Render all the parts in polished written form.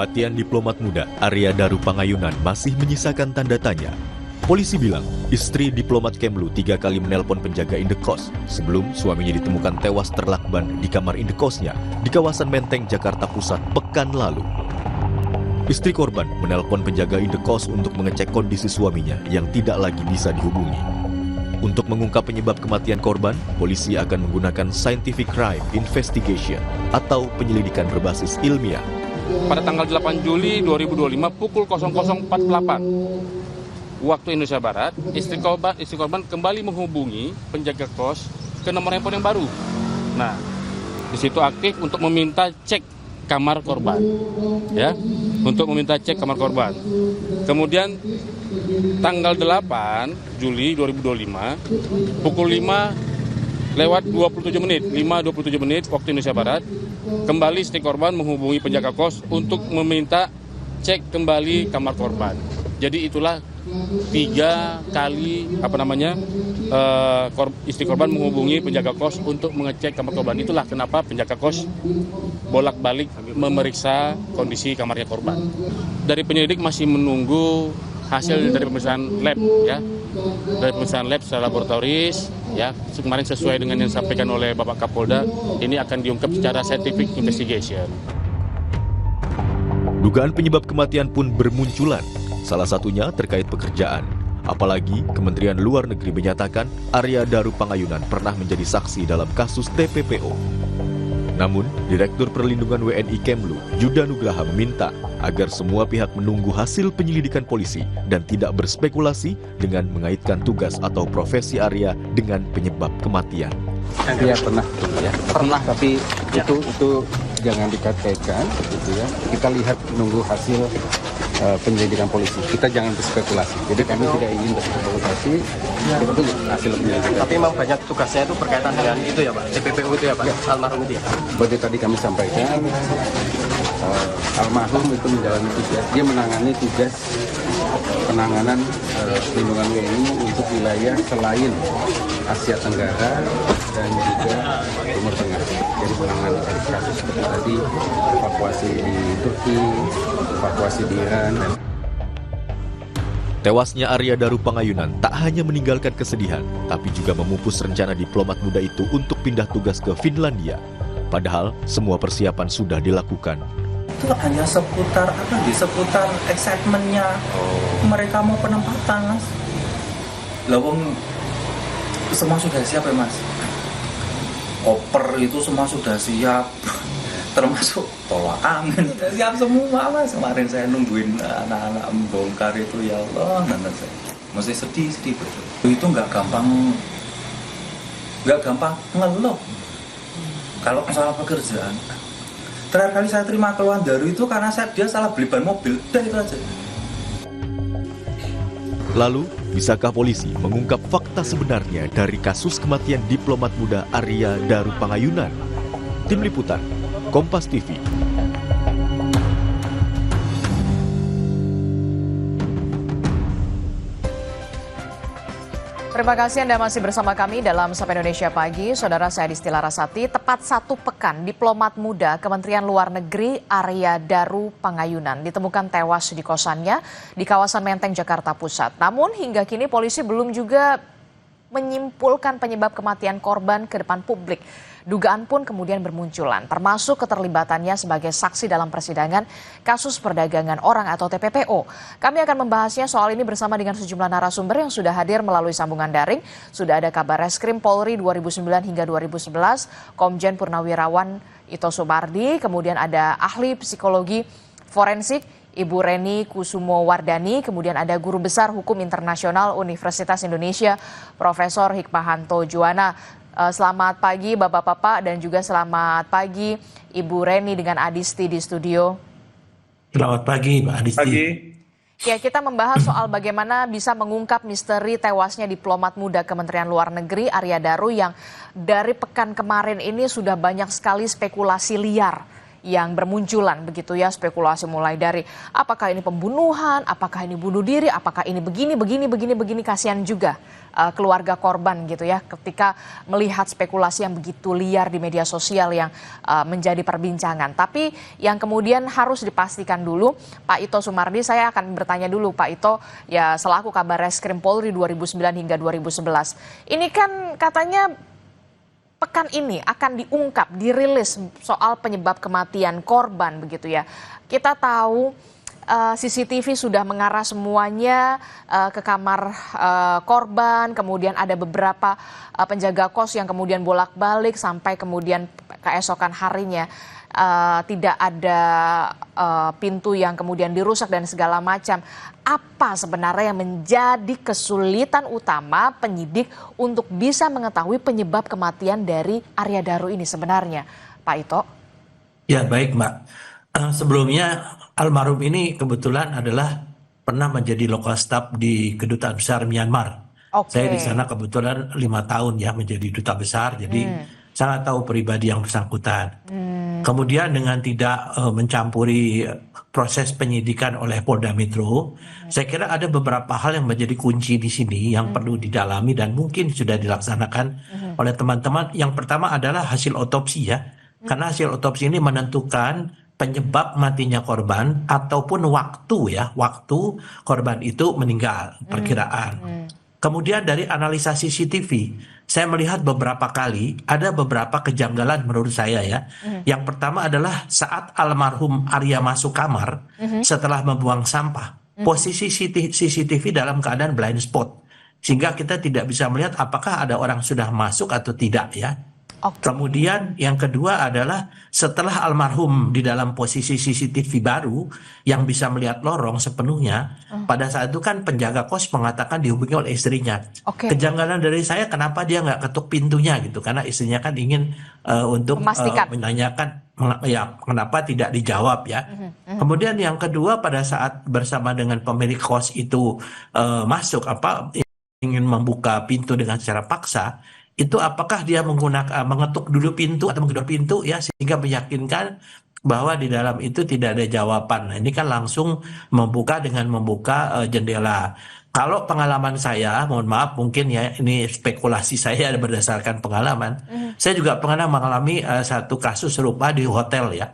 Kematian diplomat muda Arya Daru Pangayunan masih menyisakan tanda tanya. Polisi bilang, istri diplomat Kemlu 3 kali menelpon penjaga indekos sebelum suaminya ditemukan tewas terlakban di kamar indekosnya di kawasan Menteng, Jakarta Pusat pekan lalu. Istri korban menelpon penjaga indekos untuk mengecek kondisi suaminya yang tidak lagi bisa dihubungi. Untuk mengungkap penyebab kematian korban, polisi akan menggunakan scientific crime investigation atau penyelidikan berbasis ilmiah. Pada tanggal 8 Juli 2025 pukul 00.48 waktu Indonesia Barat, istri korban kembali menghubungi penjaga kos ke nomor handphone yang baru. Nah, di situ aktif untuk meminta cek kamar korban, ya, untuk meminta cek kamar korban. Kemudian tanggal 8 Juli 2025 pukul 5:27 menit waktu Indonesia Barat, kembali istri korban menghubungi penjaga kos untuk meminta cek kembali kamar korban. Jadi itulah 3 kali istri korban menghubungi penjaga kos untuk mengecek kamar korban. Itulah kenapa penjaga kos bolak-balik memeriksa kondisi kamarnya korban. Dari penyelidik masih menunggu hasil dari pemeriksaan lab, ya, dari pemeriksaan lab secara laboratoris, ya, kemarin sesuai dengan yang disampaikan oleh Bapak Kapolda, ini akan diungkap secara scientific investigation. Dugaan penyebab kematian pun bermunculan, salah satunya terkait pekerjaan. Apalagi Kementerian Luar Negeri menyatakan Arya Daru Pangayunan pernah menjadi saksi dalam kasus TPPO. Namun, Direktur Perlindungan WNI Kemlu, Yuda Nugraha meminta agar semua pihak menunggu hasil penyelidikan polisi dan tidak berspekulasi dengan mengaitkan tugas atau profesi Arya dengan penyebab kematian. Iya pernah, ya. Pernah, tapi itu jangan dikait-kaitkan, gitu ya. Kita lihat menunggu hasil penyelidikan polisi. Kita jangan berspekulasi. Jadi kami tidak ingin berspekulasi. Kita tunggu hasil penyelidikan. Tapi memang banyak tugasnya itu berkaitan dengan itu ya Pak, TPPU itu ya Pak, almarhum itu ya. Seperti tadi kami sampaikan, almarhum itu menjalani tugas, dia menangani tugas penanganan perlindungan WNI untuk wilayah selain Asia Tenggara dan juga Timur Tengah. Jadi penanganan kasus seperti tadi, evakuasi di Turki, evakuasi di Iran. Tewasnya Arya Daru Pangayunan tak hanya meninggalkan kesedihan, tapi juga memupus rencana diplomat muda itu untuk pindah tugas ke Finlandia. Padahal semua persiapan sudah dilakukan. Itu hanya seputar excitement-nya mereka mau penempatan, Mas. Lawang semua sudah siap ya Mas. Koper itu semua sudah siap. Termasuk tolak angin sudah siap semua Mas. Kemarin saya nungguin anak-anak membongkar itu, ya Allah, saya masih sedih betul. Itu nggak gampang ngeluh kalau masalah pekerjaan. Terakhir kali saya terima keluhan Daru itu karena dia salah beli ban mobil, udah itu aja. Lalu, bisakah polisi mengungkap fakta sebenarnya dari kasus kematian diplomat muda Arya Daru Pangayunan? Tim Liputan, Kompas TV. Terima kasih Anda masih bersama kami dalam Sapa Indonesia Pagi. Saudara, saya Disti Larasati. Tepat 1 pekan, diplomat muda Kementerian Luar Negeri Arya Daru Pangayunan ditemukan tewas di kosannya di kawasan Menteng, Jakarta Pusat. Namun hingga kini polisi belum juga menyimpulkan penyebab kematian korban ke depan publik. Dugaan pun kemudian bermunculan, termasuk keterlibatannya sebagai saksi dalam persidangan kasus perdagangan orang atau TPPO. Kami akan membahasnya soal ini bersama dengan sejumlah narasumber yang sudah hadir melalui sambungan daring. Sudah ada Kabar Reskrim Polri 2009 hingga 2011, Komjen Purnawirawan Ito Sumardi, kemudian ada ahli psikologi forensik Ibu Reni Kusumo Wardani, kemudian ada Guru Besar Hukum Internasional Universitas Indonesia, Profesor Hikmahanto Juwana. Selamat pagi Bapak-Bapak dan juga selamat pagi Ibu Reni dengan Adisti di studio. Selamat pagi Mbak Adisti. Pagi. Ya, kita membahas soal bagaimana bisa mengungkap misteri tewasnya diplomat muda Kementerian Luar Negeri Arya Daru yang dari pekan kemarin ini sudah banyak sekali spekulasi liar yang bermunculan begitu ya, spekulasi mulai dari apakah ini pembunuhan, apakah ini bunuh diri, apakah ini begini, kasihan juga keluarga korban gitu ya ketika melihat spekulasi yang begitu liar di media sosial yang menjadi perbincangan. Tapi yang kemudian harus dipastikan dulu, Pak Ito Sumardi, saya akan bertanya dulu Pak Ito ya selaku Kabar Reskrim Polri 2009 hingga 2011. Ini kan katanya pekan ini akan diungkap, dirilis soal penyebab kematian korban begitu ya. Kita tahu CCTV sudah mengarah semuanya ke kamar korban, kemudian ada beberapa penjaga kos yang kemudian bolak-balik sampai kemudian keesokan harinya tidak ada pintu yang kemudian dirusak dan segala macam. Apa sebenarnya yang menjadi kesulitan utama penyidik untuk bisa mengetahui penyebab kematian dari Arya Daru ini sebenarnya, Pak Ito? Ya baik Mbak. Sebelumnya almarhum ini kebetulan adalah pernah menjadi lokal staf di Kedutaan Besar Myanmar. Saya di sana kebetulan 5 tahun ya menjadi duta besar, jadi sangat tahu pribadi yang bersangkutan. Kemudian dengan tidak mencampuri proses penyidikan oleh Polda Metro, saya kira ada beberapa hal yang menjadi kunci di sini yang perlu didalami dan mungkin sudah dilaksanakan oleh teman-teman. Yang pertama adalah hasil otopsi ya, karena hasil otopsi ini menentukan penyebab matinya korban ataupun waktu korban itu meninggal, perkiraan. Kemudian dari analisa CCTV, saya melihat beberapa kali ada beberapa kejanggalan menurut saya ya. Yang pertama adalah saat almarhum Arya masuk kamar setelah membuang sampah, posisi CCTV dalam keadaan blind spot, sehingga kita tidak bisa melihat apakah ada orang sudah masuk atau tidak ya. Kemudian yang kedua adalah setelah almarhum di dalam posisi CCTV baru yang bisa melihat lorong sepenuhnya, pada saat itu kan penjaga kos mengatakan dihubungi oleh istrinya. Kejanggalan dari saya kenapa dia nggak ketuk pintunya gitu, karena istrinya kan ingin untuk menanyakan ya kenapa tidak dijawab ya. Kemudian yang kedua pada saat bersama dengan pemilik kos itu masuk ingin membuka pintu dengan secara paksa, itu apakah dia mengetuk dulu pintu atau menggedor pintu ya sehingga meyakinkan bahwa di dalam itu tidak ada jawaban. Nah, ini kan langsung membuka jendela. Kalau pengalaman saya, mohon maaf mungkin ya ini spekulasi saya berdasarkan pengalaman. Saya juga pernah mengalami satu kasus serupa di hotel ya.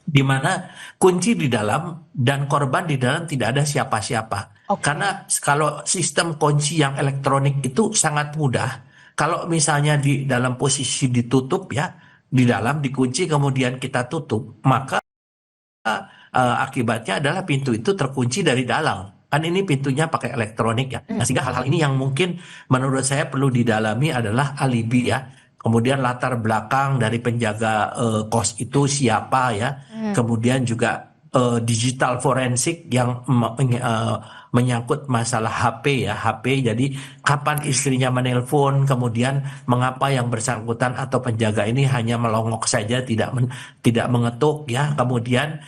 Di mana kunci di dalam dan korban di dalam tidak ada siapa-siapa. Karena kalau sistem kunci yang elektronik itu sangat mudah. Kalau misalnya di dalam posisi ditutup ya, di dalam dikunci kemudian kita tutup, maka akibatnya adalah pintu itu terkunci dari dalam. Kan ini pintunya pakai elektronik ya. Nah, sehingga hal-hal ini yang mungkin menurut saya perlu didalami adalah alibi ya. Kemudian latar belakang dari penjaga kos itu siapa ya. Kemudian juga digital forensik yang menyangkut masalah HP ya, HP. Jadi kapan istrinya menelpon, kemudian mengapa yang bersangkutan atau penjaga ini hanya melongok saja, tidak mengetuk ya. Kemudian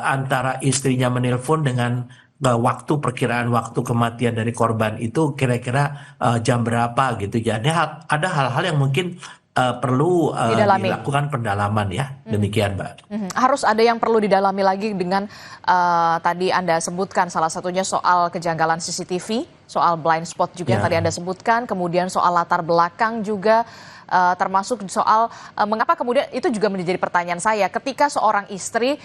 antara istrinya menelpon dengan perkiraan waktu kematian dari korban itu kira-kira jam berapa gitu. Jadi ada hal-hal yang mungkin perlu dilakukan pendalaman ya. Demikian Mbak. Harus ada yang perlu didalami lagi dengan tadi Anda sebutkan salah satunya soal kejanggalan CCTV, soal blind spot juga yang tadi Anda sebutkan, kemudian soal latar belakang juga, termasuk soal mengapa kemudian itu juga menjadi pertanyaan saya ketika seorang istri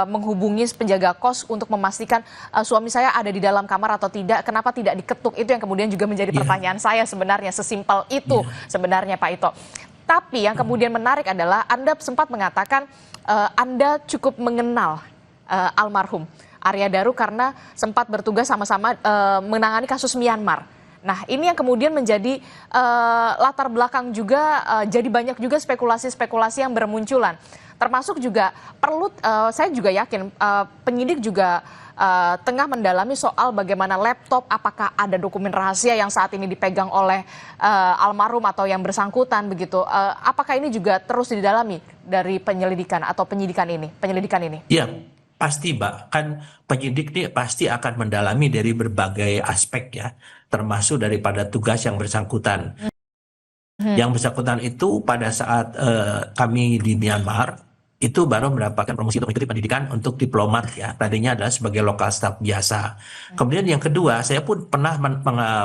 menghubungi penjaga kos untuk memastikan suami saya ada di dalam kamar atau tidak, kenapa tidak diketuk, itu yang kemudian juga menjadi pertanyaan saya sebenarnya, sesimpel itu sebenarnya Pak Ito. Tapi yang kemudian menarik adalah Anda sempat mengatakan Anda cukup mengenal almarhum Arya Daru karena sempat bertugas sama-sama menangani kasus Myanmar. Nah, ini yang kemudian menjadi latar belakang juga, jadi banyak juga spekulasi-spekulasi yang bermunculan. Termasuk juga perlu, saya juga yakin penyidik juga tengah mendalami soal bagaimana laptop, apakah ada dokumen rahasia yang saat ini dipegang oleh almarhum atau yang bersangkutan begitu. Apakah ini juga terus didalami dari penyelidikan ini? Iya. Pasti Mbak, kan penyidik ini pasti akan mendalami dari berbagai aspek ya, termasuk daripada tugas yang bersangkutan. Yang bersangkutan itu pada saat kami di Myanmar, itu baru mendapatkan promosi untuk mengikuti pendidikan untuk diplomat ya. Tadinya adalah sebagai lokal staf biasa. Kemudian yang kedua, saya pun pernah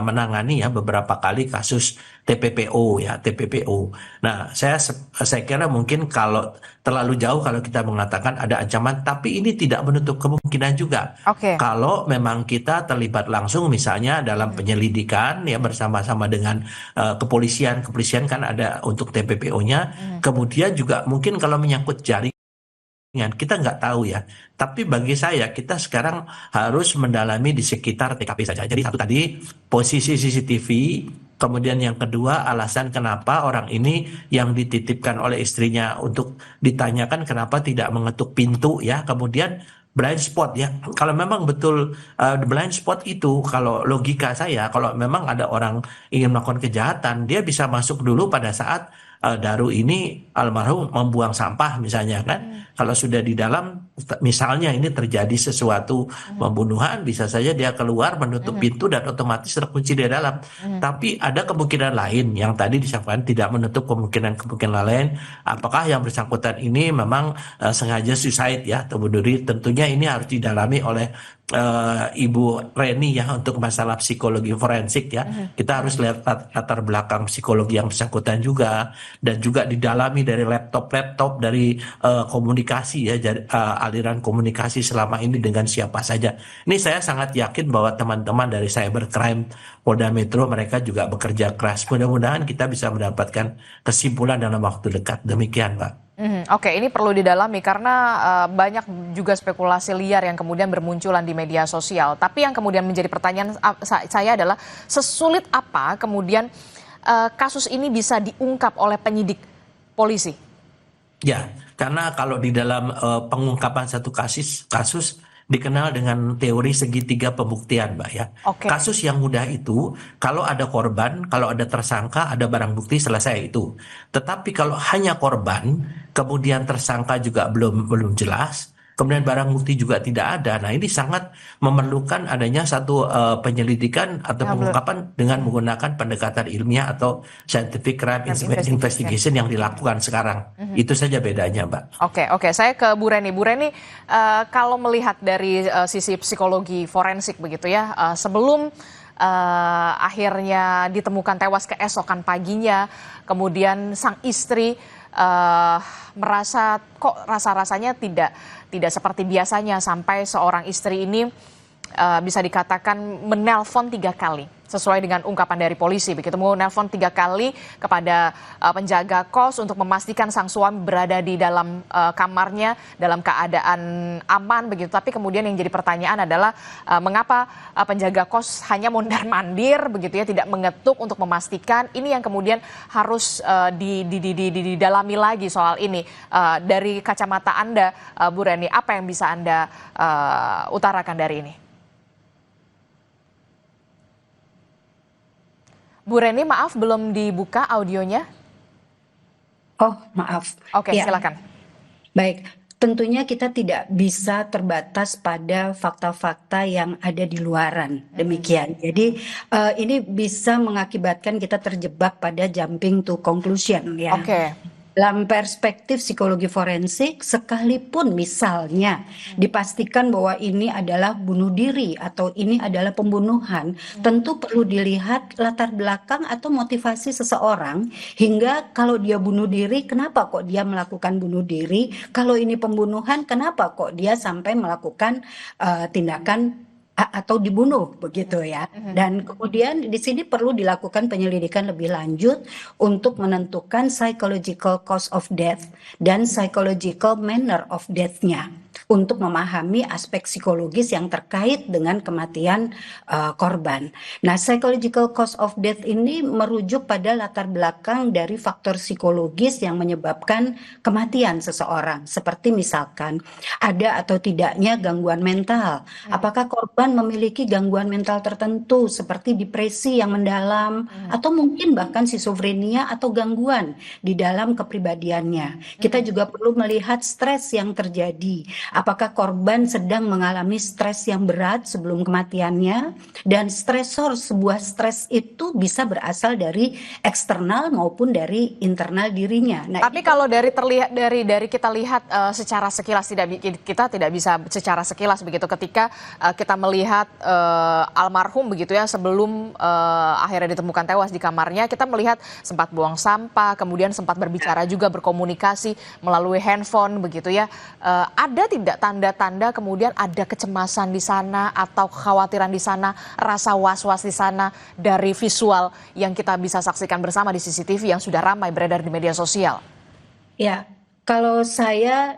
menangani ya beberapa kali kasus TPPO ya, TPPO. Nah, saya kira mungkin kalau terlalu jauh kalau kita mengatakan ada ancaman, tapi ini tidak menutup kemungkinan juga. Oke. Kalau memang kita terlibat langsung misalnya dalam penyelidikan ya bersama-sama dengan kepolisian kan ada untuk TPPO-nya. Kemudian juga mungkin kalau menyangkut jaringan kita nggak tahu ya. Tapi bagi saya kita sekarang harus mendalami di sekitar TKP saja. Jadi satu tadi posisi CCTV, kemudian yang kedua alasan kenapa orang ini yang dititipkan oleh istrinya untuk ditanyakan kenapa tidak mengetuk pintu ya. Kemudian blind spot ya. Kalau memang betul blind spot itu, kalau logika saya, kalau memang ada orang ingin melakukan kejahatan, dia bisa masuk dulu pada saat Daru ini almarhum membuang sampah misalnya kan. Kalau sudah di dalam, misalnya ini terjadi sesuatu pembunuhan, bisa saja dia keluar menutup pintu dan otomatis terkunci di dalam. Tapi ada kemungkinan lain yang tadi disampaikan, tidak menutup kemungkinan lain. Apakah yang bersangkutan ini memang sengaja suicide ya atau bunuh diri? Tentunya ini harus didalami oleh Ibu Reni ya untuk masalah psikologi forensik ya. Kita harus lihat latar belakang psikologi yang bersangkutan juga, dan juga didalami dari laptop dari komunikasi ya, aliran komunikasi selama ini dengan siapa saja. Ini saya sangat yakin bahwa teman-teman dari Cybercrime Polda Metro mereka juga bekerja keras. Mudah-mudahan kita bisa mendapatkan kesimpulan dalam waktu dekat. Demikian, Pak. Oke, ini perlu didalami karena banyak juga spekulasi liar yang kemudian bermunculan di media sosial. Tapi yang kemudian menjadi pertanyaan saya adalah sesulit apa kemudian kasus ini bisa diungkap oleh penyidik polisi? Ya, karena kalau di dalam pengungkapan satu kasus dikenal dengan teori segitiga pembuktian, Mbak ya. Oke. Kasus yang mudah itu, kalau ada korban, kalau ada tersangka, ada barang bukti, selesai itu. Tetapi kalau hanya korban, kemudian tersangka juga belum jelas, kemudian barang bukti juga tidak ada. Nah, ini sangat memerlukan adanya satu penyelidikan atau pengungkapan dengan menggunakan pendekatan ilmiah atau scientific crime investigation yang dilakukan sekarang. Itu saja bedanya, Mbak. Oke. Saya ke Bu Reni. Bu Reni, kalau melihat dari sisi psikologi forensik begitu ya, sebelum akhirnya ditemukan tewas keesokan paginya, kemudian sang istri merasa kok rasa-rasanya tidak seperti biasanya sampai seorang istri ini bisa dikatakan menelpon 3 kali sesuai dengan ungkapan dari polisi begitu, menelpon 3 kali kepada penjaga kos untuk memastikan sang suami berada di dalam kamarnya dalam keadaan aman begitu. Tapi kemudian yang jadi pertanyaan adalah mengapa penjaga kos hanya mondar-mandir begitu ya, tidak mengetuk untuk memastikan. Ini yang kemudian harus didalami lagi soal ini. Dari kacamata Anda, Bu Reni, apa yang bisa Anda utarakan dari ini? Bu Reni, maaf belum dibuka audionya. Oh, maaf. Oke, ya. Silakan. Baik, tentunya kita tidak bisa terbatas pada fakta-fakta yang ada di luaran. Demikian. Jadi ini bisa mengakibatkan kita terjebak pada jumping to conclusion ya. Oke. Dalam perspektif psikologi forensik, sekalipun misalnya dipastikan bahwa ini adalah bunuh diri atau ini adalah pembunuhan, tentu perlu dilihat latar belakang atau motivasi seseorang, hingga kalau dia bunuh diri, kenapa kok dia melakukan bunuh diri? Kalau ini pembunuhan, kenapa kok dia sampai melakukan tindakan atau dibunuh begitu ya. Dan kemudian di sini perlu dilakukan penyelidikan lebih lanjut untuk menentukan psychological cause of death dan psychological manner of death-nya, untuk memahami aspek psikologis yang terkait dengan kematian korban. Nah, psychological cause of death ini merujuk pada latar belakang dari faktor psikologis yang menyebabkan kematian seseorang, seperti misalkan ada atau tidaknya gangguan mental. Apakah korban memiliki gangguan mental tertentu seperti depresi yang mendalam, atau mungkin bahkan skizofrenia atau gangguan di dalam kepribadiannya. Kita juga perlu melihat stres yang terjadi. Apakah korban sedang mengalami stres yang berat sebelum kematiannya, dan sebuah stres itu bisa berasal dari eksternal maupun dari internal dirinya. Nah, tapi kalau dari kita lihat secara sekilas, kita tidak bisa secara sekilas begitu ketika kita melihat almarhum begitu ya, sebelum akhirnya ditemukan tewas di kamarnya, kita melihat sempat buang sampah, kemudian sempat berbicara juga, berkomunikasi melalui handphone begitu ya. Ada tidak tanda-tanda kemudian ada kecemasan di sana atau kekhawatiran di sana, rasa was-was di sana dari visual yang kita bisa saksikan bersama di CCTV yang sudah ramai beredar di media sosial? Ya, kalau saya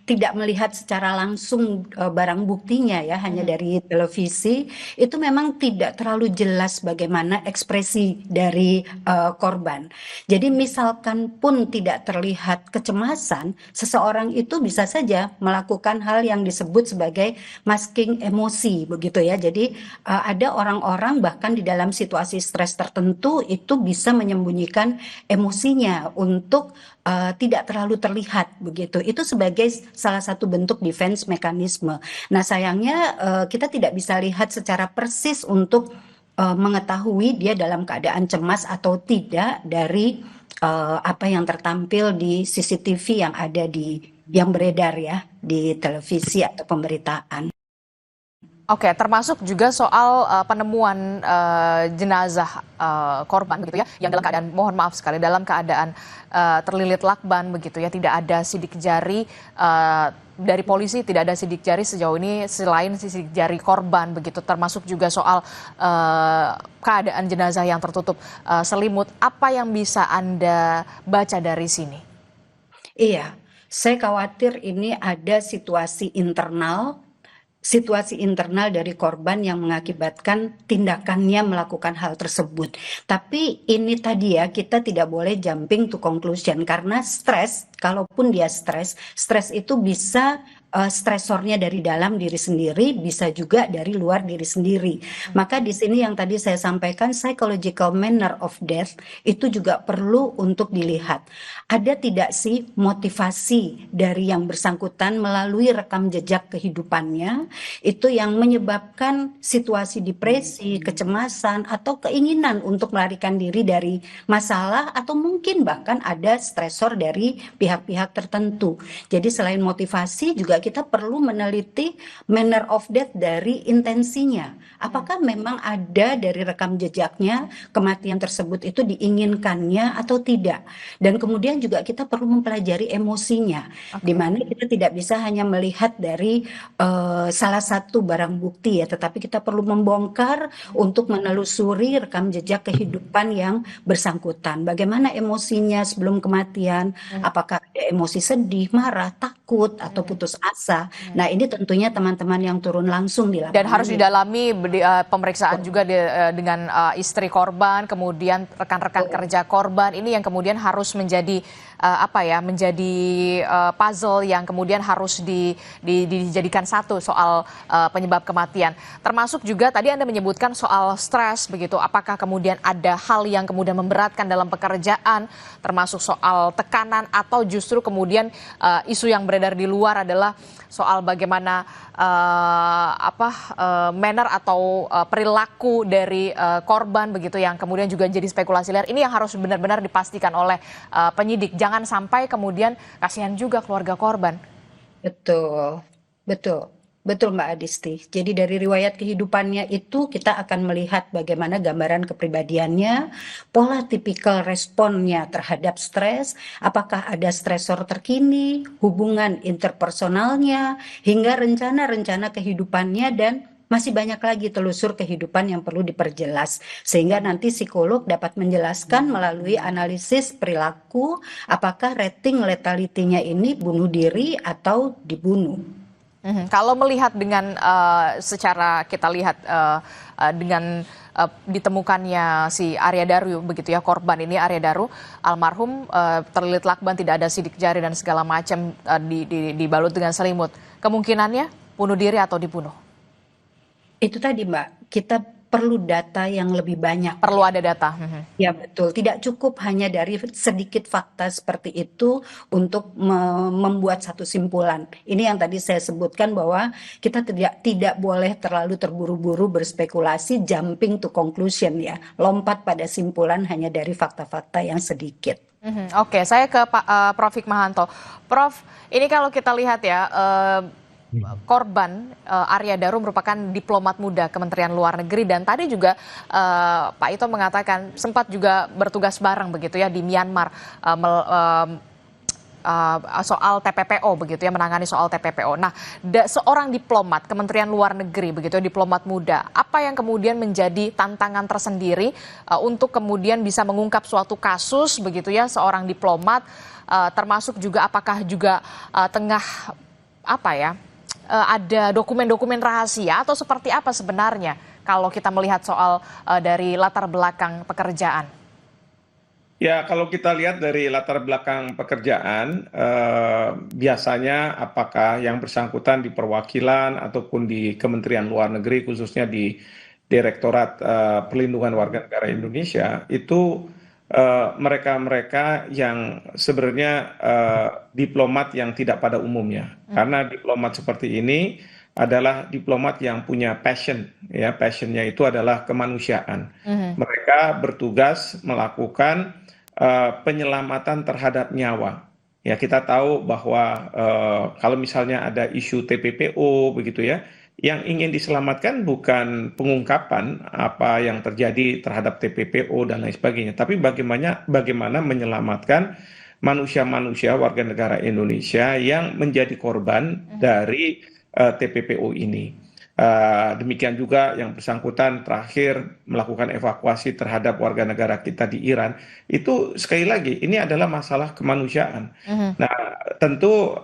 tidak melihat secara langsung barang buktinya ya, hanya dari televisi, itu memang tidak terlalu jelas bagaimana ekspresi dari korban. Jadi misalkan pun tidak terlihat kecemasan, seseorang itu bisa saja melakukan hal yang disebut sebagai masking emosi begitu ya. Jadi ada orang-orang bahkan di dalam situasi stres tertentu itu bisa menyembunyikan emosinya untuk tidak terlalu terlihat begitu. Itu sebagai salah satu bentuk defense mekanisme. Nah, sayangnya kita tidak bisa lihat secara persis untuk mengetahui dia dalam keadaan cemas atau tidak dari apa yang tertampil di CCTV yang beredar ya di televisi atau pemberitaan. Oke, termasuk juga soal penemuan jenazah korban begitu ya, yang dalam keadaan, mohon maaf sekali, dalam keadaan terlilit lakban begitu ya, tidak ada sidik jari dari polisi, tidak ada sidik jari sejauh ini selain sidik jari korban begitu, termasuk juga soal keadaan jenazah yang tertutup selimut. Apa yang bisa Anda baca dari sini? Iya, saya khawatir ini ada situasi internal dari korban yang mengakibatkan tindakannya melakukan hal tersebut. Tapi ini tadi ya, kita tidak boleh jumping to conclusion, karena stres, kalaupun dia stres itu bisa stresornya dari dalam diri sendiri, bisa juga dari luar diri sendiri. Maka di sini yang tadi saya sampaikan, psychological manner of death itu juga perlu untuk dilihat. Ada tidak sih motivasi dari yang bersangkutan melalui rekam jejak kehidupannya itu yang menyebabkan situasi depresi, kecemasan, atau keinginan untuk melarikan diri dari masalah, atau mungkin bahkan ada stresor dari pihak-pihak tertentu. Jadi selain motivasi juga kita perlu meneliti manner of death dari intensinya. Apakah memang ada dari rekam jejaknya kematian tersebut itu diinginkannya atau tidak? Dan kemudian juga kita perlu mempelajari emosinya, di mana kita tidak bisa hanya melihat dari salah satu barang bukti ya, tetapi kita perlu membongkar untuk menelusuri rekam jejak kehidupan yang bersangkutan. Bagaimana emosinya sebelum kematian? Apakah ada emosi sedih, marah, takut, atau putus asa? Nah, ini tentunya teman-teman yang turun langsung di lapangan. Dan harus didalami pemeriksaan juga dengan istri korban, kemudian rekan-rekan kerja korban. Ini yang kemudian harus menjadi menjadi puzzle yang kemudian harus dijadikan satu soal penyebab kematian. Termasuk juga tadi Anda menyebutkan soal stres begitu. Apakah kemudian ada hal yang kemudian memberatkan dalam pekerjaan, termasuk soal tekanan, atau justru kemudian isu yang beredar di luar adalah soal bagaimana manner atau perilaku dari korban begitu, yang kemudian juga jadi spekulasi liar. Ini yang harus benar-benar dipastikan oleh penyidik. Jangan sampai kemudian kasihan juga keluarga korban. Betul Mbak Adisti. Jadi dari riwayat kehidupannya itu kita akan melihat bagaimana gambaran kepribadiannya, pola tipikal responnya terhadap stres, apakah ada stresor terkini, hubungan interpersonalnya, hingga rencana-rencana kehidupannya, dan masih banyak lagi telusur kehidupan yang perlu diperjelas. Sehingga nanti psikolog dapat menjelaskan melalui analisis perilaku, apakah rating letality-nya ini bunuh diri atau dibunuh. Kalau melihat dengan secara kita lihat dengan ditemukannya si Arya Daru begitu ya, korban ini Arya Daru almarhum terlilit lakban, tidak ada sidik jari dan segala macam, dibalut dengan selimut. Kemungkinannya bunuh diri atau dibunuh? Itu tadi Mbak, kita perlu data yang lebih banyak. Perlu ada data. Ya betul, tidak cukup hanya dari sedikit fakta seperti itu untuk membuat satu simpulan. Ini yang tadi saya sebutkan bahwa kita tidak boleh terlalu terburu-buru berspekulasi, jumping to conclusion ya, lompat pada simpulan hanya dari fakta-fakta yang sedikit. Oke, saya ke Prof. Hikmahanto. Prof, ini kalau kita lihat ya, korban Arya Daru merupakan diplomat muda Kementerian Luar Negeri, dan tadi juga Pak Ito mengatakan sempat juga bertugas bareng begitu ya di Myanmar soal TPPO begitu ya, menangani soal TPPO. Nah, seorang diplomat Kementerian Luar Negeri begitu ya, diplomat muda, apa yang kemudian menjadi tantangan tersendiri untuk kemudian bisa mengungkap suatu kasus begitu ya, seorang diplomat, termasuk juga apakah juga tengah ada dokumen-dokumen rahasia atau seperti apa sebenarnya kalau kita melihat soal dari latar belakang pekerjaan? Ya, kalau kita lihat dari latar belakang pekerjaan, biasanya apakah yang bersangkutan di perwakilan ataupun di Kementerian Luar Negeri, khususnya di Direktorat Perlindungan Warga Negara Indonesia, itu mereka-mereka yang sebenarnya diplomat yang tidak pada umumnya. Karena diplomat seperti ini adalah diplomat yang punya passion, ya, passionnya itu adalah kemanusiaan. Mereka bertugas melakukan penyelamatan terhadap nyawa. Ya, kita tahu bahwa kalau misalnya ada isu TPPO begitu ya, yang ingin diselamatkan bukan pengungkapan apa yang terjadi terhadap TPPO dan lain sebagainya, tapi bagaimana menyelamatkan manusia-manusia warga negara Indonesia yang menjadi korban dari TPPO ini. Demikian juga yang bersangkutan terakhir melakukan evakuasi terhadap warga negara kita di Iran. Itu sekali lagi ini adalah masalah kemanusiaan. Nah, tentu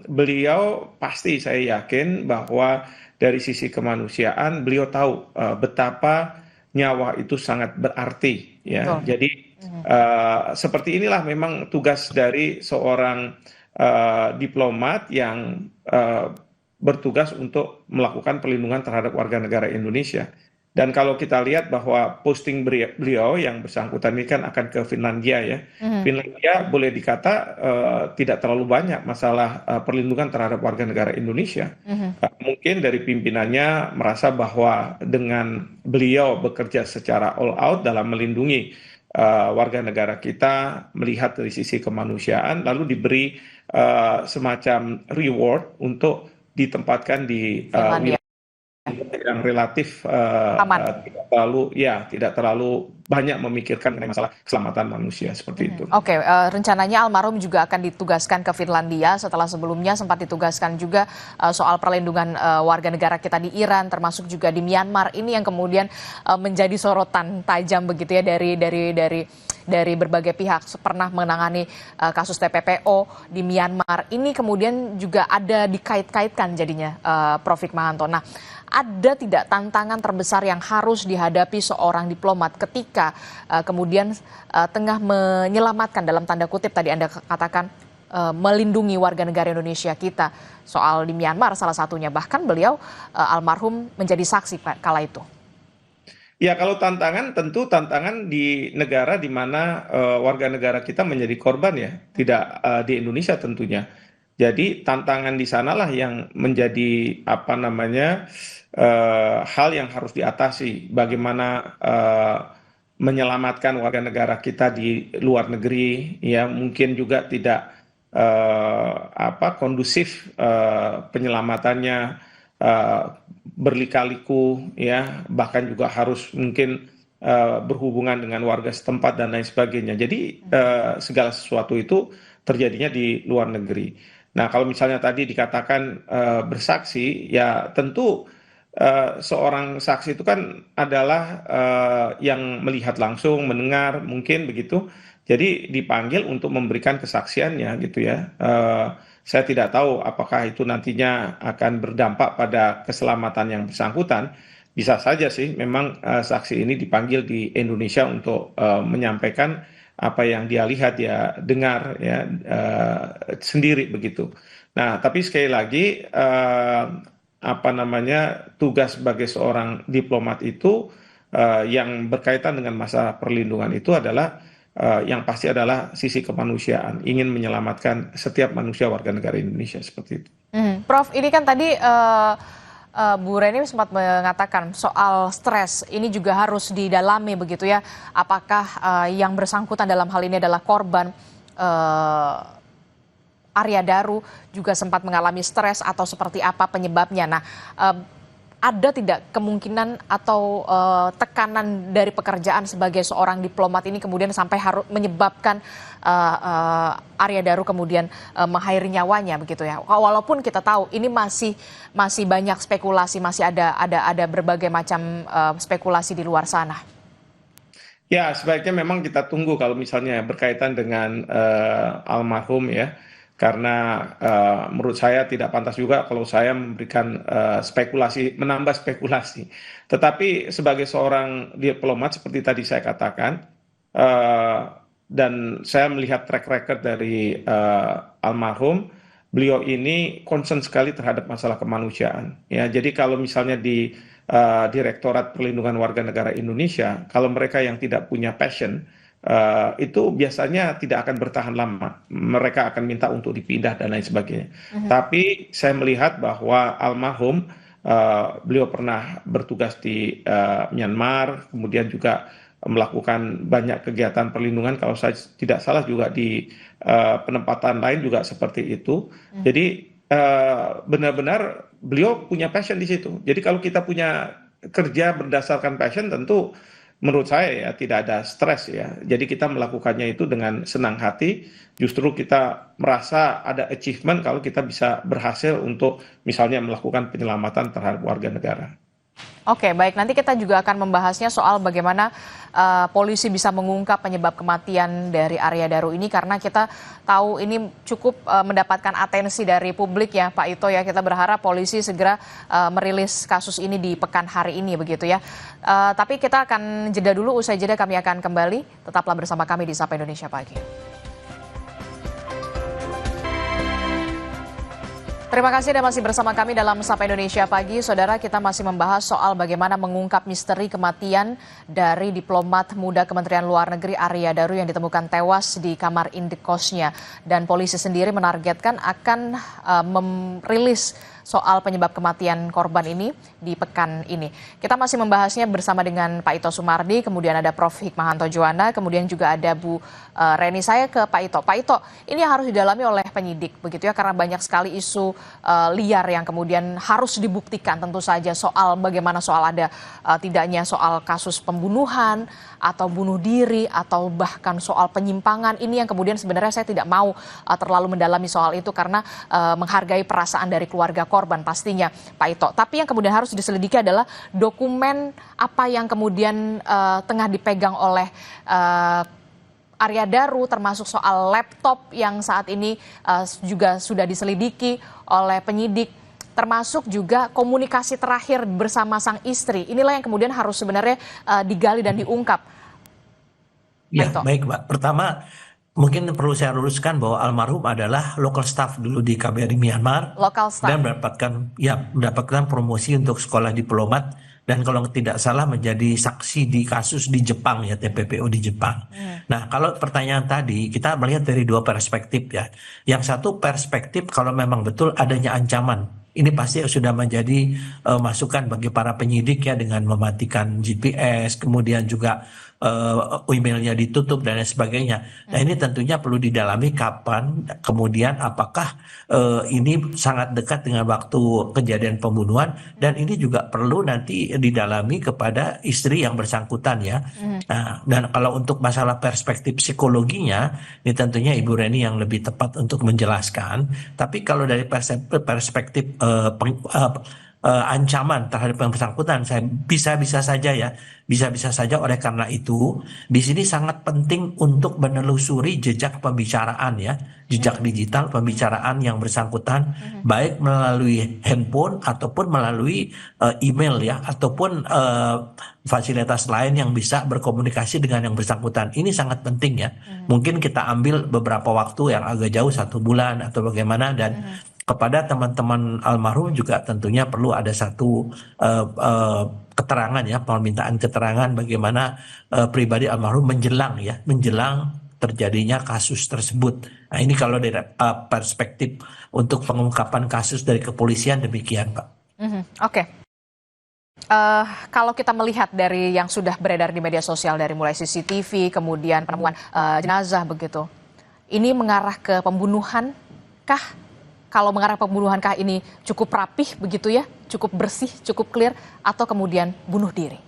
beliau pasti, saya yakin bahwa dari sisi kemanusiaan beliau tahu betapa nyawa itu sangat berarti ya. Jadi seperti inilah memang tugas dari seorang diplomat yang bertugas untuk melakukan perlindungan terhadap warga negara Indonesia. Dan kalau kita lihat bahwa posting beliau yang bersangkutan ini kan akan ke Finlandia ya. Finlandia boleh dikata tidak terlalu banyak masalah perlindungan terhadap warga negara Indonesia. Mungkin dari pimpinannya merasa bahwa dengan beliau bekerja secara all out dalam melindungi warga negara kita, melihat dari sisi kemanusiaan, lalu diberi semacam reward untuk ditempatkan di wilayah yang relatif tidak terlalu banyak memikirkan mengenai masalah keselamatan manusia seperti itu. Oke, rencananya almarhum juga akan ditugaskan ke Finlandia setelah sebelumnya sempat ditugaskan juga soal perlindungan warga negara kita di Iran, termasuk juga di Myanmar. Ini yang kemudian menjadi sorotan tajam begitu ya dari berbagai pihak. Pernah menangani kasus TPPO di Myanmar. Ini kemudian juga ada dikait-kaitkan jadinya, Prof. Hikmahanto. Nah, ada tidak tantangan terbesar yang harus dihadapi seorang diplomat ketika kemudian tengah menyelamatkan, dalam tanda kutip tadi Anda katakan, melindungi warga negara Indonesia kita, soal di Myanmar salah satunya, bahkan beliau almarhum menjadi saksi kala itu? Ya, kalau tantangan, tentu tantangan di negara di mana warga negara kita menjadi korban ya, tidak di Indonesia tentunya. Jadi tantangan di sanalah yang menjadi hal yang harus diatasi. Bagaimana menyelamatkan warga negara kita di luar negeri, ya mungkin juga tidak kondusif penyelamatannya, berlika-liku, ya bahkan juga harus mungkin berhubungan dengan warga setempat dan lain sebagainya. Jadi segala sesuatu itu terjadinya di luar negeri. Nah, kalau misalnya tadi dikatakan bersaksi, ya tentu seorang saksi itu kan adalah yang melihat langsung, mendengar mungkin begitu. Jadi dipanggil untuk memberikan kesaksiannya gitu ya. Saya tidak tahu apakah itu nantinya akan berdampak pada keselamatan yang bersangkutan. Bisa saja sih memang saksi ini dipanggil di Indonesia untuk menyampaikan apa yang dia lihat, dia dengar sendiri begitu. Nah, tapi sekali lagi tugas sebagai seorang diplomat itu yang berkaitan dengan masalah perlindungan itu adalah yang pasti adalah sisi kemanusiaan, ingin menyelamatkan setiap manusia warga negara Indonesia seperti itu. Prof, ini kan tadi Bu Reni sempat mengatakan soal stres, ini juga harus didalami begitu ya. Apakah yang bersangkutan dalam hal ini adalah korban Arya Daru juga sempat mengalami stres atau seperti apa penyebabnya. Nah, ada tidak kemungkinan atau tekanan dari pekerjaan sebagai seorang diplomat ini kemudian sampai harus menyebabkan Arya Daru kemudian mengakhiri nyawanya begitu ya? Walaupun kita tahu ini masih banyak spekulasi, masih ada berbagai macam spekulasi di luar sana. Ya, sebaiknya memang kita tunggu kalau misalnya berkaitan dengan almarhum ya. Karena menurut saya tidak pantas juga kalau saya memberikan spekulasi, menambah spekulasi. Tetapi sebagai seorang diplomat seperti tadi saya katakan, dan saya melihat track record dari almarhum, beliau ini concern sekali terhadap masalah kemanusiaan. Ya, jadi kalau misalnya di Direktorat Perlindungan Warga Negara Indonesia, kalau mereka yang tidak punya passion, itu biasanya tidak akan bertahan lama. Mereka akan minta untuk dipindah dan lain sebagainya. Tapi saya melihat bahwa almarhum beliau pernah bertugas di Myanmar, kemudian juga melakukan banyak kegiatan perlindungan. Kalau saya tidak salah juga di penempatan lain juga seperti itu. Jadi benar-benar beliau punya passion di situ. Jadi kalau kita punya kerja berdasarkan passion, tentu menurut saya ya tidak ada stres ya. Jadi kita melakukannya itu dengan senang hati. Justru kita merasa ada achievement kalau kita bisa berhasil untuk misalnya melakukan penyelamatan terhadap warga negara. Oke, baik. Nanti kita juga akan membahasnya soal bagaimana polisi bisa mengungkap penyebab kematian dari Arya Daru ini, karena kita tahu ini cukup mendapatkan atensi dari publik ya Pak Ito ya. Kita berharap polisi segera merilis kasus ini di pekan hari ini begitu ya. Tapi kita akan jeda dulu, usai jeda kami akan kembali. Tetaplah bersama kami di Sapa Indonesia Pagi. Terima kasih Anda masih bersama kami dalam Sapa Indonesia Pagi. Saudara, kita masih membahas soal bagaimana mengungkap misteri kematian dari diplomat muda Kementerian Luar Negeri Arya Daru yang ditemukan tewas di kamar indekosnya. Dan polisi sendiri menargetkan akan merilis soal penyebab kematian korban ini di pekan ini. Kita masih membahasnya bersama dengan Pak Ito Sumardi, kemudian ada Prof. Hikmahanto Juwana, kemudian juga ada Bu Reni. Saya ke Pak Ito. Pak Ito, ini harus didalami oleh penyidik begitu ya, karena banyak sekali isu liar yang kemudian harus dibuktikan tentu saja soal bagaimana soal ada tidaknya soal kasus pembunuhan atau bunuh diri atau bahkan soal penyimpangan. Ini yang kemudian sebenarnya saya tidak mau terlalu mendalami soal itu karena menghargai perasaan dari keluarga korban pastinya Pak Ito. Tapi yang kemudian harus diselidiki adalah dokumen apa yang kemudian tengah dipegang oleh Arya Daru, termasuk soal laptop yang saat ini juga sudah diselidiki oleh penyidik, termasuk juga komunikasi terakhir bersama sang istri. Inilah yang kemudian harus sebenarnya digali dan diungkap. Ya, baik Mbak. Pertama, mungkin perlu saya luruskan bahwa almarhum adalah local staff dulu di KBRI Myanmar. Local staff. Dan mendapatkan promosi untuk sekolah diplomat. Dan kalau tidak salah menjadi saksi di kasus di Jepang ya, TPPO di Jepang. Nah, kalau pertanyaan tadi kita melihat dari dua perspektif ya. Yang satu perspektif kalau memang betul adanya ancaman. Ini pasti sudah menjadi masukan bagi para penyidik ya, dengan mematikan GPS, kemudian juga emailnya ditutup dan lain sebagainya. Nah, ini tentunya perlu didalami kapan, kemudian apakah ini sangat dekat dengan waktu kejadian pembunuhan, dan ini juga perlu nanti didalami kepada istri yang bersangkutan ya. Nah, dan kalau untuk masalah perspektif psikologinya, ini tentunya Ibu Reni yang lebih tepat untuk menjelaskan. Tapi kalau dari perspektif ancaman terhadap yang bersangkutan, saya bisa saja oleh karena itu di sini sangat penting untuk menelusuri jejak pembicaraan ya, jejak digital pembicaraan yang bersangkutan, baik melalui handphone ataupun melalui email ya, ataupun fasilitas lain yang bisa berkomunikasi dengan yang bersangkutan. Ini sangat penting ya. Mungkin kita ambil beberapa waktu yang agak jauh, 1 bulan atau bagaimana, dan kepada teman-teman almarhum juga tentunya perlu ada satu keterangan ya, permintaan keterangan bagaimana pribadi almarhum menjelang terjadinya kasus tersebut. Nah ini kalau dari perspektif untuk pengungkapan kasus dari kepolisian demikian, Pak. Oke. Kalau kita melihat dari yang sudah beredar di media sosial dari mulai CCTV, kemudian penemuan jenazah begitu, ini mengarah ke pembunuhan kah? Kalau mengarah pembunuhan kah ini cukup rapih begitu ya, cukup bersih, cukup clear, atau kemudian bunuh diri?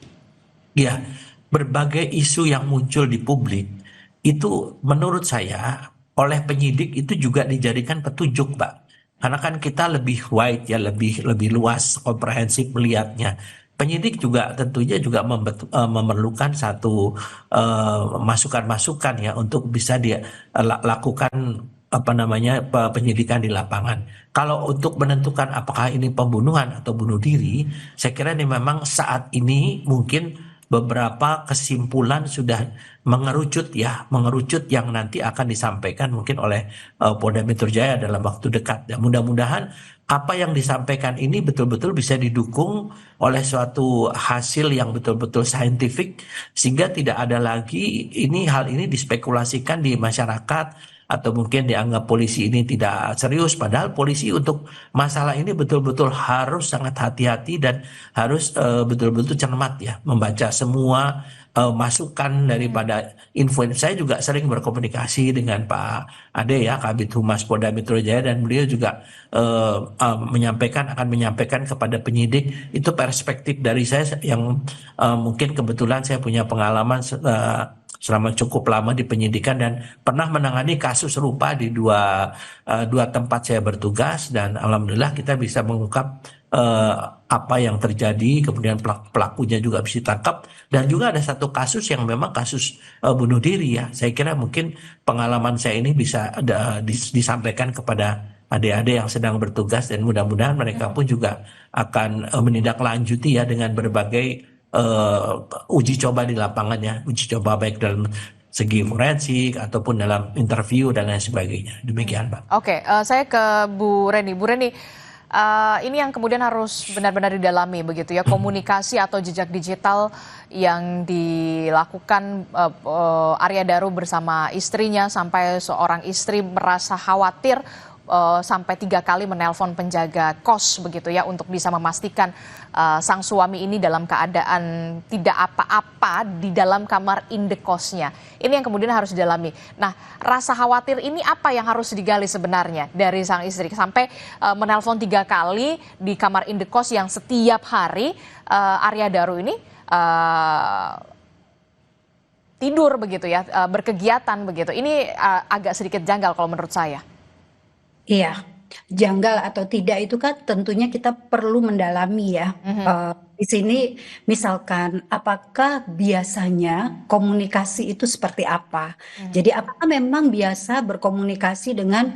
Ya, berbagai isu yang muncul di publik itu menurut saya oleh penyidik itu juga dijadikan petunjuk, Pak. Karena kan kita lebih wide ya, lebih luas, komprehensif melihatnya. Penyidik juga tentunya juga memerlukan satu masukan-masukan ya untuk bisa dia lakukan penyidikan di lapangan. Kalau untuk menentukan apakah ini pembunuhan atau bunuh diri, saya kira ini memang saat ini mungkin beberapa kesimpulan sudah mengerucut yang nanti akan disampaikan mungkin oleh Polda Metro Jaya dalam waktu dekat. Dan mudah-mudahan apa yang disampaikan ini betul-betul bisa didukung oleh suatu hasil yang betul-betul saintifik sehingga tidak ada lagi hal ini dispekulasikan di masyarakat atau mungkin dianggap polisi ini tidak serius, padahal polisi untuk masalah ini betul-betul harus sangat hati-hati dan harus betul-betul cermat ya, membaca semua masukan daripada info. Saya juga sering berkomunikasi dengan Pak Ade ya, Kabid Humas Polda Metro Jaya, dan beliau juga akan menyampaikan kepada penyidik itu perspektif dari saya yang mungkin kebetulan saya punya pengalaman selama cukup lama di penyidikan dan pernah menangani kasus serupa di dua tempat saya bertugas, dan alhamdulillah kita bisa mengungkap apa yang terjadi, kemudian pelakunya juga bisa ditangkap, dan juga ada satu kasus yang memang kasus bunuh diri ya. Saya kira mungkin pengalaman saya ini bisa disampaikan kepada adik-adik yang sedang bertugas, dan mudah-mudahan mereka pun juga akan menindaklanjuti ya dengan berbagai uji coba di lapangannya, uji coba baik dalam segi forensik ataupun dalam interview dan lain sebagainya. Demikian, Pak. Oke, saya ke Bu Reni. Bu Reni, ini yang kemudian harus benar-benar didalami begitu ya, komunikasi atau jejak digital yang dilakukan Arya Daru bersama istrinya, sampai seorang istri merasa khawatir sampai 3 kali menelpon penjaga kos begitu ya untuk bisa memastikan sang suami ini dalam keadaan tidak apa-apa di dalam kamar indekosnya. Ini yang kemudian harus didalami. Nah, rasa khawatir ini apa yang harus digali sebenarnya dari sang istri sampai menelpon 3 kali di kamar indekos yang setiap hari Arya Daru ini tidur begitu ya, berkegiatan begitu. Ini agak sedikit janggal kalau menurut saya. Iya, janggal atau tidak itu kan tentunya kita perlu mendalami ya. Di sini misalkan apakah biasanya komunikasi itu seperti apa? Jadi apakah memang biasa berkomunikasi dengan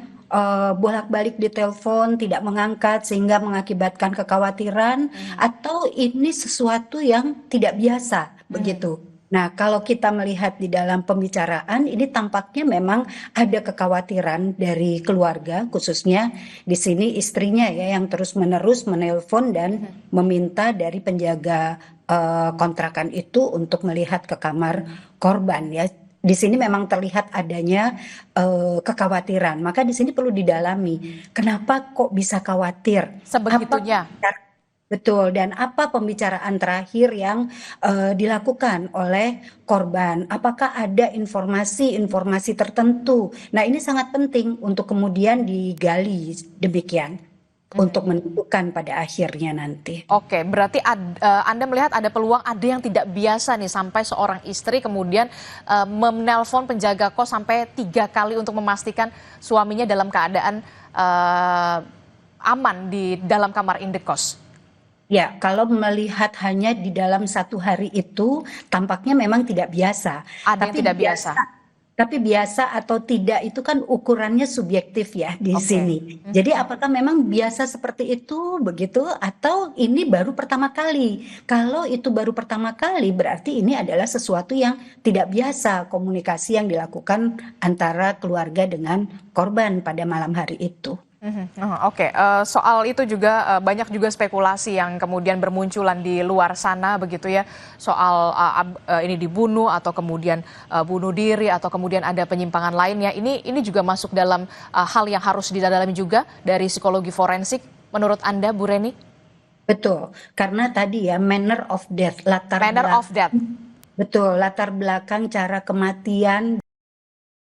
bolak-balik di telepon, tidak mengangkat sehingga mengakibatkan kekhawatiran, atau ini sesuatu yang tidak biasa begitu? Nah, kalau kita melihat di dalam pembicaraan ini tampaknya memang ada kekhawatiran dari keluarga, khususnya di sini istrinya ya yang terus-menerus menelpon dan meminta dari penjaga kontrakan itu untuk melihat ke kamar korban ya. Di sini memang terlihat adanya kekhawatiran. Maka di sini perlu didalami. Kenapa kok bisa khawatir? Sebegitunya. Betul, dan apa pembicaraan terakhir yang dilakukan oleh korban? Apakah ada informasi-informasi tertentu? Nah, ini sangat penting untuk kemudian digali demikian untuk menentukan pada akhirnya nanti. Oke, berarti Anda melihat ada peluang ada yang tidak biasa nih sampai seorang istri kemudian menelpon penjaga kos sampai 3 kali untuk memastikan suaminya dalam keadaan aman di dalam kamar indekos. Ya, kalau melihat hanya di dalam 1 hari itu tampaknya memang tidak biasa. Ada yang tidak biasa. Tapi biasa atau tidak itu kan ukurannya subjektif ya di sini. Jadi apakah memang biasa seperti itu begitu atau ini baru pertama kali? Kalau itu baru pertama kali berarti ini adalah sesuatu yang tidak biasa, komunikasi yang dilakukan antara keluarga dengan korban pada malam hari itu. Oke, soal itu juga banyak juga spekulasi yang kemudian bermunculan di luar sana begitu ya, soal ini dibunuh atau kemudian bunuh diri atau kemudian ada penyimpangan lainnya. Ini juga masuk dalam hal yang harus didalami juga dari psikologi forensik menurut Anda, Bu Reni? Betul, karena tadi ya manner of death, Manner of death. betul, latar belakang cara kematian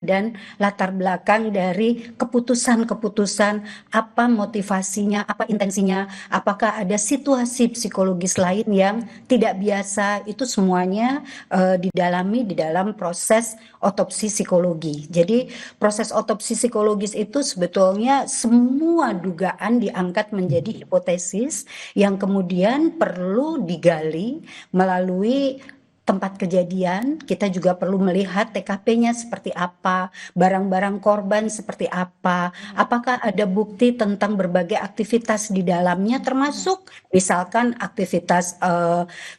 dan latar belakang dari keputusan-keputusan, apa motivasinya, apa intensinya, apakah ada situasi psikologis lain yang tidak biasa, itu semuanya didalami di dalam proses otopsi psikologi. Jadi proses otopsi psikologis itu sebetulnya semua dugaan diangkat menjadi hipotesis yang kemudian perlu digali melalui tempat kejadian. Kita juga perlu melihat TKP-nya seperti apa, barang-barang korban seperti apa, apakah ada bukti tentang berbagai aktivitas di dalamnya, termasuk misalkan aktivitas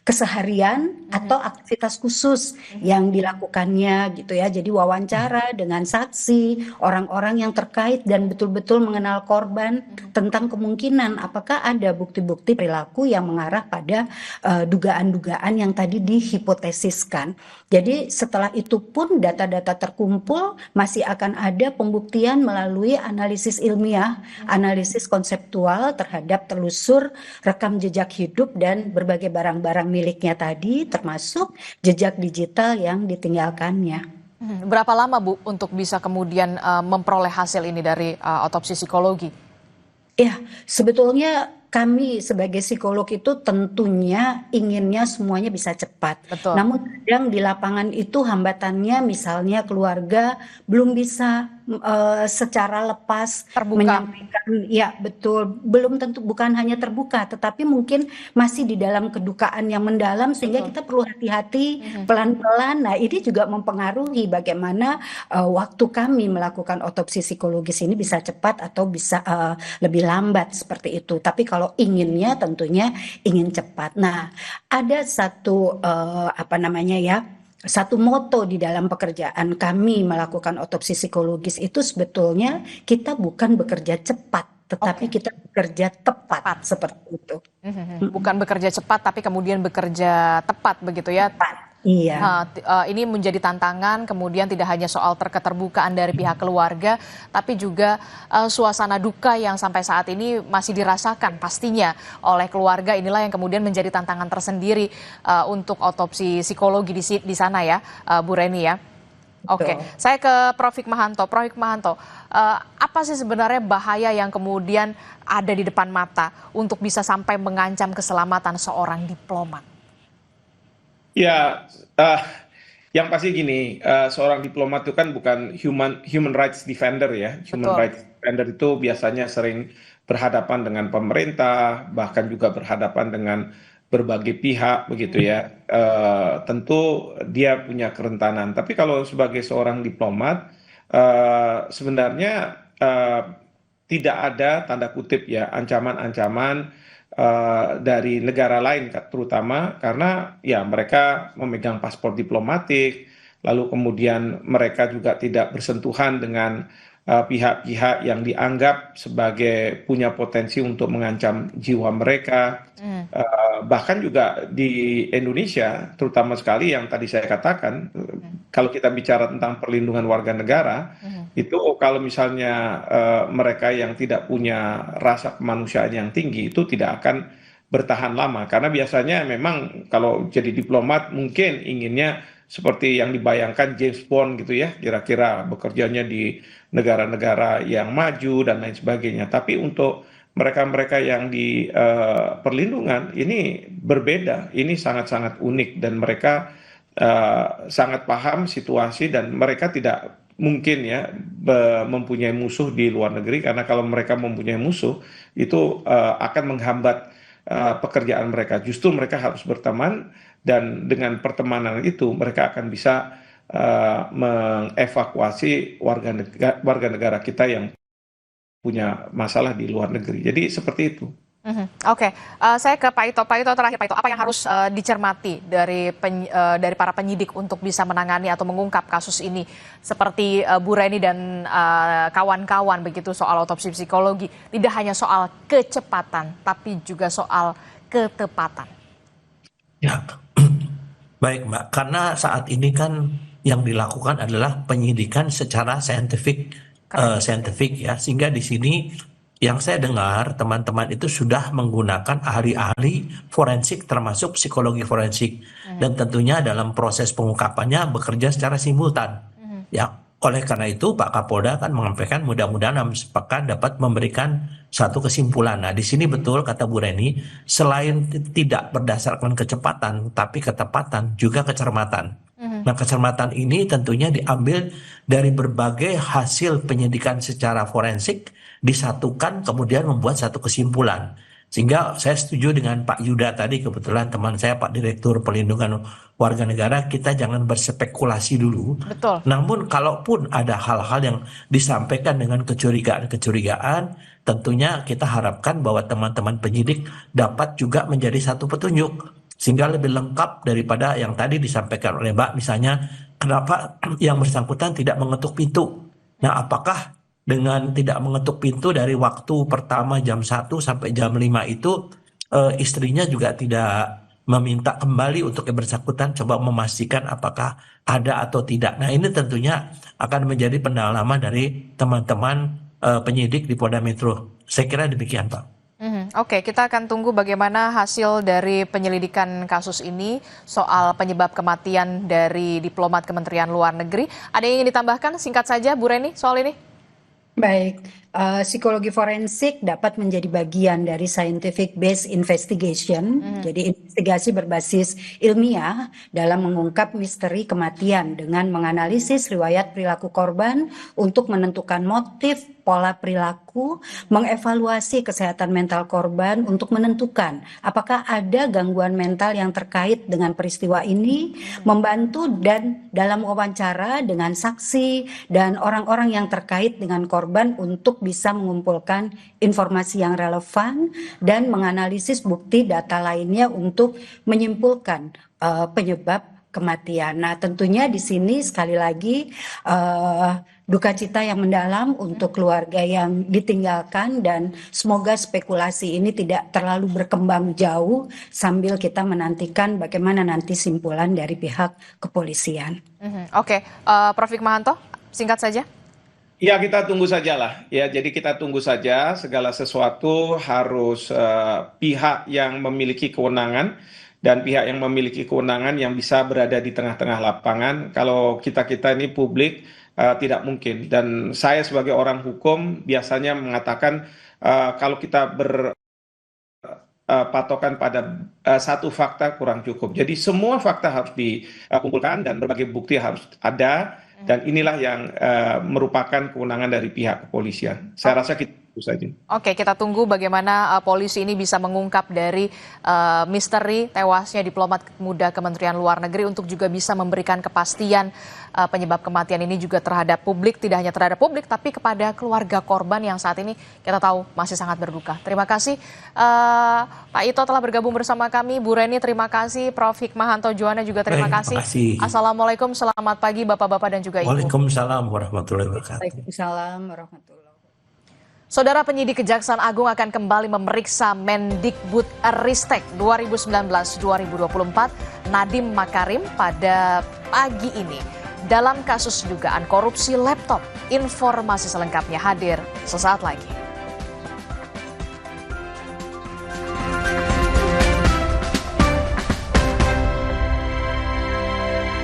keseharian atau aktivitas khusus yang dilakukannya gitu ya. Jadi wawancara dengan saksi, orang-orang yang terkait dan betul-betul mengenal korban tentang kemungkinan apakah ada bukti-bukti perilaku yang mengarah pada dugaan-dugaan yang tadi dihipotesiskan. Jadi setelah itu pun data-data terkumpul masih akan ada pembuktian melalui analisis ilmiah, analisis konseptual terhadap telusur rekam jejak hidup dan berbagai barang-barang miliknya tadi, termasuk jejak digital yang ditinggalkannya. Berapa lama Bu untuk bisa kemudian memperoleh hasil ini dari otopsi psikologi? Ya, sebetulnya kami sebagai psikolog itu tentunya inginnya semuanya bisa cepat. Betul. Namun kadang di lapangan itu hambatannya misalnya keluarga belum bisa secara lepas Terbuka. menyampaikan, ya betul, belum tentu, bukan hanya terbuka, tetapi mungkin masih di dalam kedukaan yang mendalam sehingga kita perlu hati-hati pelan-pelan. Nah, ini juga mempengaruhi bagaimana waktu kami melakukan otopsi psikologis ini bisa cepat atau bisa lebih lambat seperti itu. Tapi kalau inginnya tentunya ingin cepat. Nah, ada satu satu moto di dalam pekerjaan kami melakukan otopsi psikologis itu sebetulnya kita bukan bekerja cepat, tetapi kita bekerja tepat seperti itu. Bukan bekerja cepat tapi kemudian bekerja tepat begitu ya. Iya. Ini menjadi tantangan, kemudian tidak hanya soal keterbukaan dari pihak keluarga, tapi juga suasana duka yang sampai saat ini masih dirasakan pastinya oleh keluarga. Inilah yang kemudian menjadi tantangan tersendiri untuk otopsi psikologi di sana ya, Bu Reni ya. Oke, saya ke Prof. Hikmahanto. Prof. Hikmahanto, apa sih sebenarnya bahaya yang kemudian ada di depan mata untuk bisa sampai mengancam keselamatan seorang diplomat? Ya, yang pasti gini, seorang diplomat itu kan bukan human rights defender ya. Human rights defender itu biasanya sering berhadapan dengan pemerintah, bahkan juga berhadapan dengan berbagai pihak begitu ya. Tentu dia punya kerentanan. Tapi kalau sebagai seorang diplomat, sebenarnya tidak ada tanda kutip ya ancaman-ancaman dari negara lain, terutama karena ya mereka memegang paspor diplomatik, lalu kemudian mereka juga tidak bersentuhan dengan pihak-pihak yang dianggap sebagai punya potensi untuk mengancam jiwa mereka. Bahkan juga di Indonesia, terutama sekali yang tadi saya katakan, kalau kita bicara tentang perlindungan warga negara, itu kalau misalnya mereka yang tidak punya rasa kemanusiaan yang tinggi itu tidak akan bertahan lama, karena biasanya memang kalau jadi diplomat mungkin inginnya seperti yang dibayangkan James Bond gitu ya, kira-kira bekerjanya di negara-negara yang maju dan lain sebagainya. Tapi untuk mereka-mereka yang di perlindungan ini berbeda, ini sangat-sangat unik dan mereka sangat paham situasi dan mereka tidak mungkin ya mempunyai musuh di luar negeri, karena kalau mereka mempunyai musuh itu akan menghambat pekerjaan mereka. Justru mereka harus berteman dan dengan pertemanan itu mereka akan bisa mengevakuasi warga negara kita yang punya masalah di luar negeri. Jadi seperti itu. Oke, saya ke Pak Ito. Pak Ito terakhir, Pak Ito, apa yang harus dicermati dari para penyidik untuk bisa menangani atau mengungkap kasus ini seperti Bu Reni dan kawan-kawan begitu soal otopsi psikologi, tidak hanya soal kecepatan tapi juga soal ketepatan. Ya, baik Mbak, karena saat ini kan yang dilakukan adalah penyidikan secara saintifik ya, sehingga di sini yang saya dengar teman-teman itu sudah menggunakan ahli-ahli forensik termasuk psikologi forensik dan tentunya dalam proses pengungkapannya bekerja secara simultan. Ya, oleh karena itu Pak Kapolda kan menyampaikan mudah-mudahan dalam sepekan dapat memberikan satu kesimpulan. Nah, di sini betul kata Bu Reni, selain tidak berdasarkan kecepatan tapi ketepatan juga kecermatan. Nah, kecermatan ini tentunya diambil dari berbagai hasil penyidikan secara forensik, disatukan kemudian membuat satu kesimpulan. Sehingga saya setuju dengan Pak Yuda tadi, kebetulan teman saya Pak Direktur Perlindungan Warga Negara, kita jangan berspekulasi dulu. Betul. Namun kalaupun ada hal-hal yang disampaikan dengan kecurigaan-kecurigaan, tentunya kita harapkan bahwa teman-teman penyidik dapat juga menjadi satu petunjuk. Sehingga lebih lengkap daripada yang tadi disampaikan oleh Mbak, misalnya kenapa yang bersangkutan tidak mengetuk pintu. Nah, apakah dengan tidak mengetuk pintu dari waktu pertama jam 1 sampai jam 5 itu istrinya juga tidak meminta kembali untuk yang bersangkutan coba memastikan apakah ada atau tidak. Nah, ini tentunya akan menjadi pendalaman dari teman-teman penyidik di Polda Metro. Saya kira demikian, Pak. Oke, kita akan tunggu bagaimana hasil dari penyelidikan kasus ini soal penyebab kematian dari diplomat Kementerian Luar Negeri. Ada yang ingin ditambahkan singkat saja Bu Reni soal ini? Baik, psikologi forensik dapat menjadi bagian dari scientific based investigation. Jadi investigasi berbasis ilmiah dalam mengungkap misteri kematian dengan menganalisis riwayat perilaku korban untuk menentukan motif, pola perilaku, mengevaluasi kesehatan mental korban untuk menentukan apakah ada gangguan mental yang terkait dengan peristiwa ini, membantu dan dalam wawancara dengan saksi dan orang-orang yang terkait dengan korban untuk bisa mengumpulkan informasi yang relevan dan menganalisis bukti data lainnya untuk menyimpulkan penyebab kematian. Nah, tentunya di sini sekali lagi duka cita yang mendalam untuk keluarga yang ditinggalkan dan semoga spekulasi ini tidak terlalu berkembang jauh sambil kita menantikan bagaimana nanti simpulan dari pihak kepolisian. Oke, Prof. Hikmahanto, singkat saja. Ya, kita tunggu sajalah. Ya, jadi kita tunggu saja. Segala sesuatu harus pihak yang memiliki kewenangan dan pihak yang memiliki kewenangan yang bisa berada di tengah-tengah lapangan. Kalau kita-kita ini publik tidak mungkin. Dan saya sebagai orang hukum biasanya mengatakan kalau kita berpatokan pada satu fakta kurang cukup. Jadi semua fakta harus dikumpulkan dan berbagai bukti harus ada. Dan inilah yang merupakan kewenangan dari pihak kepolisian. Saya rasa kita tunggu saja. Oke, kita tunggu bagaimana polisi ini bisa mengungkap dari misteri tewasnya diplomat muda Kementerian Luar Negeri untuk juga bisa memberikan kepastian penyebab kematian ini juga terhadap publik, tidak hanya terhadap publik tapi kepada keluarga korban yang saat ini kita tahu masih sangat berduka. Terima kasih Pak Ito telah bergabung bersama kami, Bu Reni terima kasih, Prof. Hikmahanto Juwana juga terima kasih. Assalamualaikum, selamat pagi Bapak-Bapak dan juga Ibu. Waalaikumsalam warahmatullahi wabarakatuh. Waalaikumsalam warahmatullahi wabarakatuh. Saudara, penyidik Kejaksaan Agung akan kembali memeriksa Mendikbudristek 2019-2024 Nadiem Makarim pada pagi ini dalam kasus dugaan korupsi laptop. Informasi selengkapnya hadir sesaat lagi.